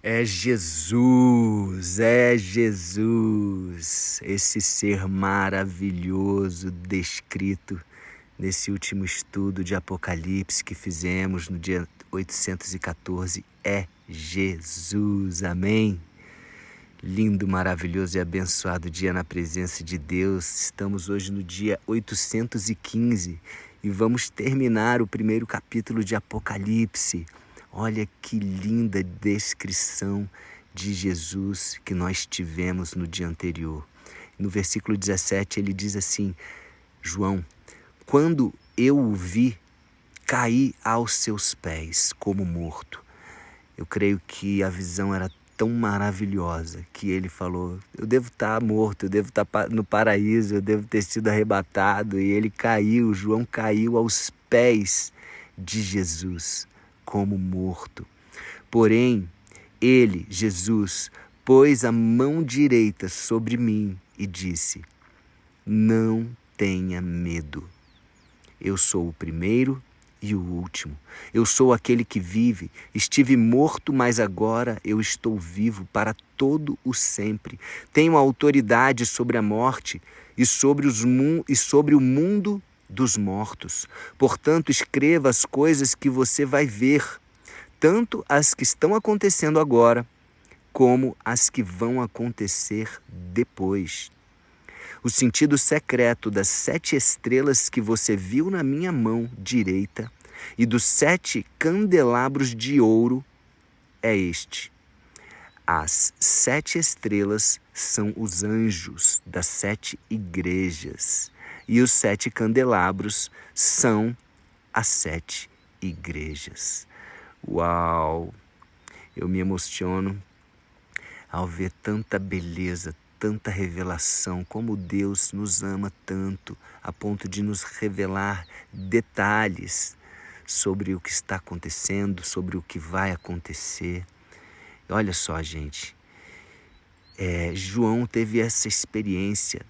É Jesus, esse ser maravilhoso descrito nesse último estudo de Apocalipse que fizemos no dia 814. É Jesus, amém? Lindo, maravilhoso e abençoado dia na presença de Deus. Estamos hoje no dia 815 e vamos terminar o primeiro capítulo de Apocalipse. Olha que linda descrição de Jesus que nós tivemos no dia anterior. No versículo 17 ele diz assim: João, quando eu o vi, caí aos seus pés como morto. Eu creio que a visão era tão maravilhosa que ele falou: eu devo estar morto, eu devo estar no paraíso, eu devo ter sido arrebatado. E ele caiu, João caiu aos pés de Jesus como morto. Porém, ele, Jesus, pôs a mão direita sobre mim e disse: não tenha medo. Eu sou o primeiro e o último. Eu sou aquele que vive. Estive morto, mas agora eu estou vivo para todo o sempre. Tenho autoridade sobre a morte e sobre o mundo dos mortos. Portanto, escreva as coisas que você vai ver, tanto as que estão acontecendo agora, como as que vão acontecer depois. O sentido secreto das 7 estrelas que você viu na minha mão direita e dos 7 candelabros de ouro é este. As 7 estrelas são os anjos das 7 igrejas e os 7 candelabros são as 7 igrejas. Uau! Eu me emociono ao ver tanta beleza, tanta revelação, como Deus nos ama tanto, a ponto de nos revelar detalhes sobre o que está acontecendo, sobre o que vai acontecer. Olha só, gente, João teve essa experiência,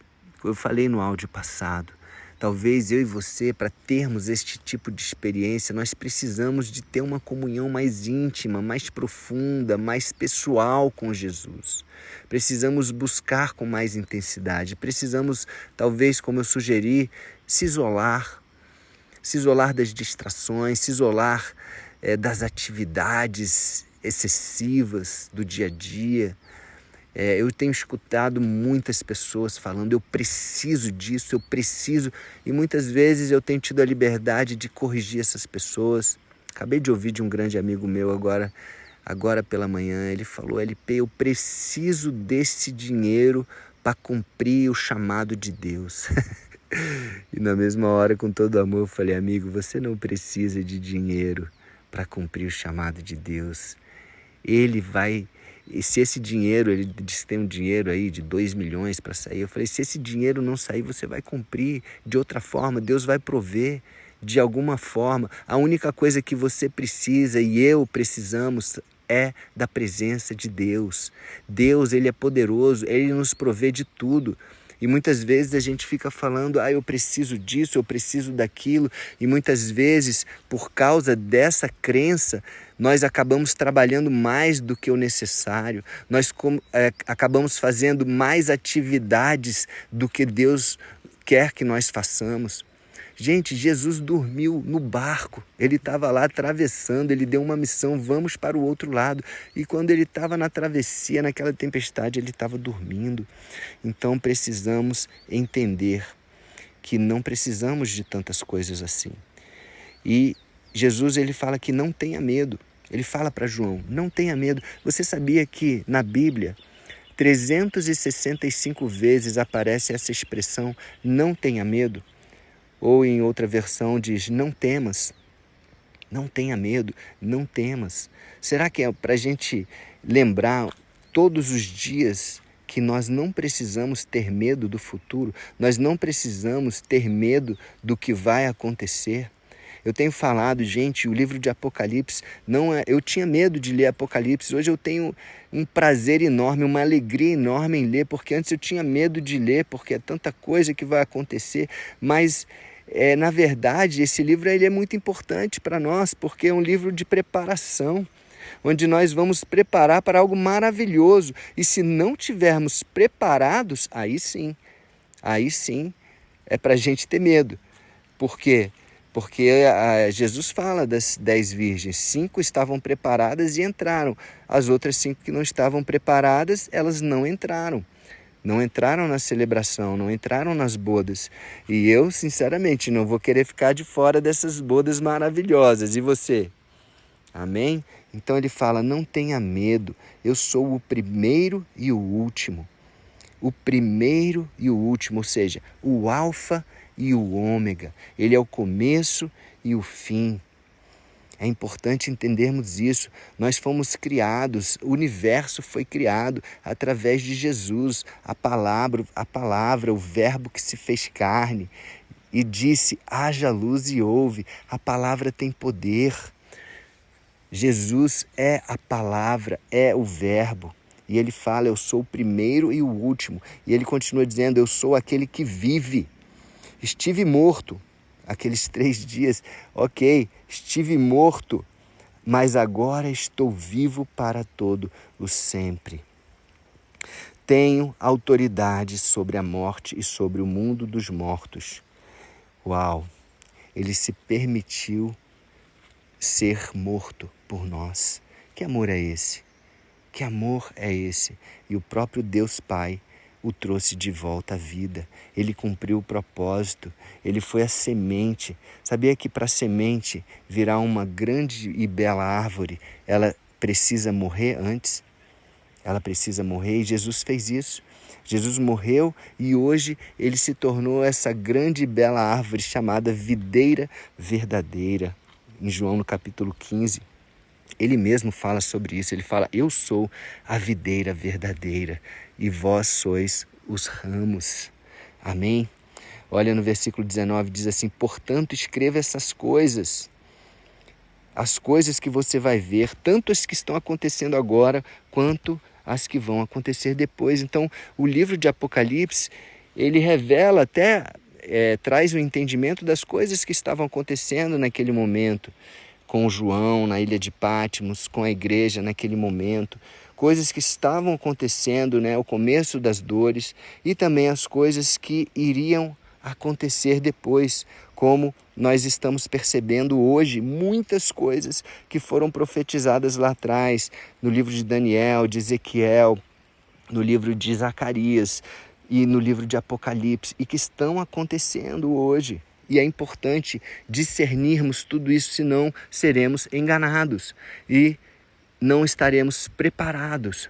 eu falei no áudio passado. Talvez eu e você, para termos este tipo de experiência, nós precisamos de ter uma comunhão mais íntima, mais profunda, mais pessoal com Jesus. Precisamos buscar com mais intensidade. Precisamos, talvez, como eu sugeri, se isolar das distrações, se isolar das atividades excessivas do dia a dia. Eu tenho escutado muitas pessoas falando: eu preciso disso, eu preciso, e muitas vezes eu tenho tido a liberdade de corrigir essas pessoas. Acabei de ouvir de um grande amigo meu agora pela manhã, ele falou: LP, eu preciso desse dinheiro para cumprir o chamado de Deus. E na mesma hora, com todo amor, eu falei: amigo, você não precisa de dinheiro para cumprir o chamado de Deus. Ele vai... E se esse dinheiro, ele disse que tem um dinheiro aí de 2 milhões para sair. Eu falei: se esse dinheiro não sair, você vai cumprir de outra forma. Deus vai prover de alguma forma. A única coisa que você precisa e eu precisamos é da presença de Deus. Deus, ele é poderoso, ele nos provê de tudo. E muitas vezes a gente fica falando: eu preciso disso, eu preciso daquilo. E muitas vezes, por causa dessa crença, nós acabamos trabalhando mais do que o necessário. Nós acabamos fazendo mais atividades do que Deus quer que nós façamos. Gente, Jesus dormiu no barco, ele estava lá atravessando, ele deu uma missão: vamos para o outro lado. E quando ele estava na travessia, naquela tempestade, ele estava dormindo. Então precisamos entender que não precisamos de tantas coisas assim. E Jesus, ele fala que não tenha medo. Ele fala para João: não tenha medo. Você sabia que na Bíblia 365 vezes aparece essa expressão, não tenha medo? Ou em outra versão diz: não temas, não tenha medo, não temas. Será que é para a gente lembrar todos os dias que nós não precisamos ter medo do futuro? Nós não precisamos ter medo do que vai acontecer? Eu tenho falado, gente, o livro de Apocalipse, eu tinha medo de ler Apocalipse, hoje eu tenho um prazer enorme, uma alegria enorme em ler, porque antes eu tinha medo de ler, porque é tanta coisa que vai acontecer, mas na verdade esse livro ele é muito importante para nós, porque é um livro de preparação. onde nós vamos preparar para algo maravilhoso. E se não tivermos preparados, aí sim é para a gente ter medo. Por quê? Porque Jesus fala das 10 virgens, 5 estavam preparadas e entraram. As outras 5 que não estavam preparadas, elas não entraram. Não entraram na celebração, não entraram nas bodas. E eu, sinceramente, não vou querer ficar de fora dessas bodas maravilhosas. E você? Amém? Então ele fala, não tenha medo, eu sou o primeiro e o último. O primeiro e o último, ou seja, o alfa e o ômega. Ele é o começo e o fim. É importante entendermos isso. Nós fomos criados, o universo foi criado através de Jesus, a palavra, o verbo que se fez carne e disse, haja luz e houve. A palavra tem poder. Jesus é a palavra, é o verbo. E ele fala, eu sou o primeiro e o último. E ele continua dizendo, eu sou aquele que vive. Estive morto aqueles 3 dias, ok, estive morto, mas agora estou vivo para todo o sempre. Tenho autoridade sobre a morte e sobre o mundo dos mortos. Uau! Ele se permitiu ser morto por nós. Que amor é esse? Que amor é esse? E o próprio Deus Pai o trouxe de volta à vida. Ele cumpriu o propósito. Ele foi a semente. Sabia que para a semente virar uma grande e bela árvore, ela precisa morrer antes? Ela precisa morrer e Jesus fez isso. Jesus morreu e hoje ele se tornou essa grande e bela árvore chamada videira verdadeira. Em João, no capítulo 15, ele mesmo fala sobre isso. Ele fala, eu sou a videira verdadeira e vós sois os ramos. Amém? Olha no versículo 19, diz assim, portanto escreva essas coisas, as coisas que você vai ver, tanto as que estão acontecendo agora, quanto as que vão acontecer depois. Então, o livro de Apocalipse, ele revela até, traz o entendimento das coisas que estavam acontecendo naquele momento, com João na ilha de Patmos, com a igreja naquele momento, coisas que estavam acontecendo, né, o começo das dores e também as coisas que iriam acontecer depois, como nós estamos percebendo hoje, muitas coisas que foram profetizadas lá atrás, no livro de Daniel, de Ezequiel, no livro de Zacarias e no livro de Apocalipse, e que estão acontecendo hoje. E é importante discernirmos tudo isso, senão seremos enganados e não estaremos preparados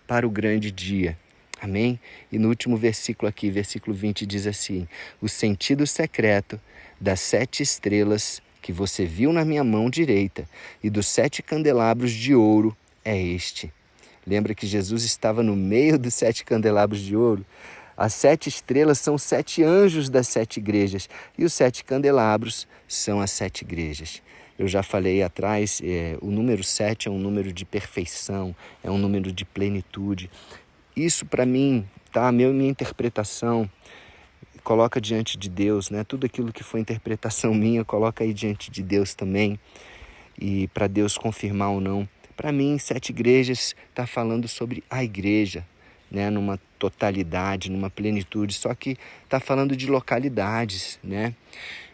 para o grande dia. Amém? E no último versículo aqui, versículo 20, diz assim, o sentido secreto das 7 estrelas que você viu na minha mão direita e dos 7 candelabros de ouro é este. Lembra que Jesus estava no meio dos 7 candelabros de ouro? As 7 estrelas são os 7 anjos das 7 igrejas e os 7 candelabros são as 7 igrejas. Eu já falei atrás, o número 7 é um número de perfeição, é um número de plenitude. Isso para mim, tá? Minha interpretação, coloca diante de Deus, né? Tudo aquilo que foi interpretação minha, coloca aí diante de Deus também, e para Deus confirmar ou não. Para mim, 7 igrejas está falando sobre a igreja, né? Numa totalidade, numa plenitude, só que está falando de localidades, né?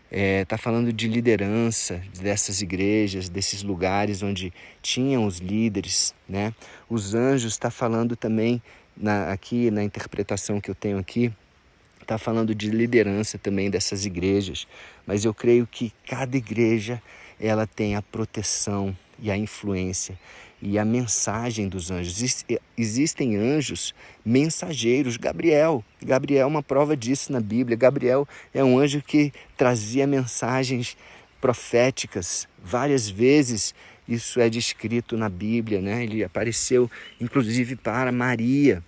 Está falando de liderança dessas igrejas, desses lugares onde tinham os líderes, né? Os anjos está falando também, aqui na interpretação que eu tenho aqui, está falando de liderança também dessas igrejas, mas eu creio que cada igreja ela tem a proteção e a influência e a mensagem dos anjos. Existem anjos mensageiros. Gabriel é uma prova disso na Bíblia. Gabriel é um anjo que trazia mensagens proféticas. Várias vezes isso é descrito na Bíblia, né? Ele apareceu inclusive para Maria,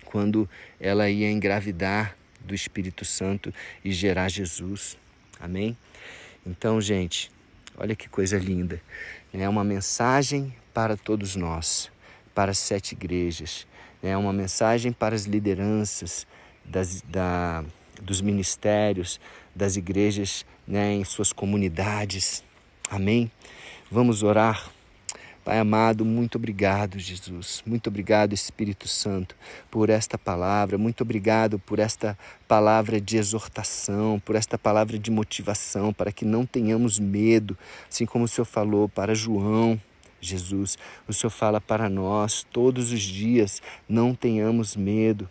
quando ela ia engravidar do Espírito Santo e gerar Jesus. Amém? Então, gente, olha que coisa linda. É uma mensagem para todos nós, para as 7 igrejas. É uma mensagem para as lideranças dos ministérios, das igrejas, né, em suas comunidades. Amém? Vamos orar. Pai amado, muito obrigado, Jesus. Muito obrigado, Espírito Santo, por esta palavra. Muito obrigado por esta palavra de exortação, por esta palavra de motivação, para que não tenhamos medo, assim como o Senhor falou para João. Jesus, o Senhor fala para nós todos os dias, não tenhamos medo.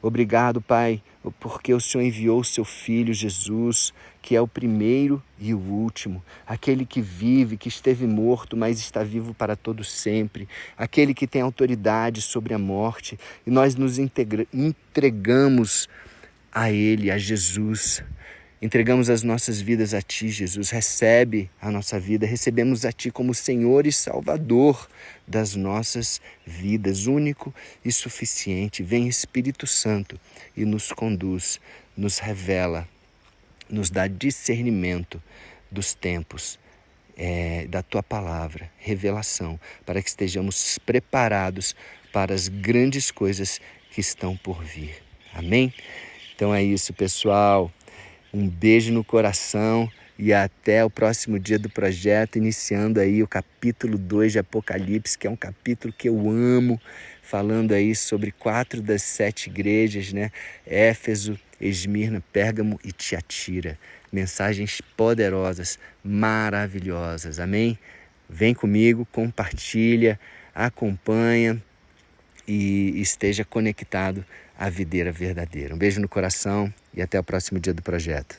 Obrigado, Pai, porque o Senhor enviou o seu Filho Jesus, que é o primeiro e o último, aquele que vive, que esteve morto, mas está vivo para todo sempre, aquele que tem autoridade sobre a morte, e nós nos entregamos a Ele, a Jesus. Entregamos as nossas vidas a Ti, Jesus. Recebe a nossa vida, recebemos a Ti como Senhor e Salvador das nossas vidas, único e suficiente. Vem Espírito Santo e nos conduz, nos revela, nos dá discernimento dos tempos, da Tua palavra, revelação, para que estejamos preparados para as grandes coisas que estão por vir. Amém? Então é isso, pessoal. Um beijo no coração e até o próximo dia do projeto, iniciando aí o capítulo 2 de Apocalipse, que é um capítulo que eu amo, falando aí sobre 4 das 7 igrejas, né? Éfeso, Esmirna, Pérgamo e Tiatira. Mensagens poderosas, maravilhosas, amém? Vem comigo, compartilha, acompanha e esteja conectado à videira verdadeira. Um beijo no coração e até o próximo dia do projeto.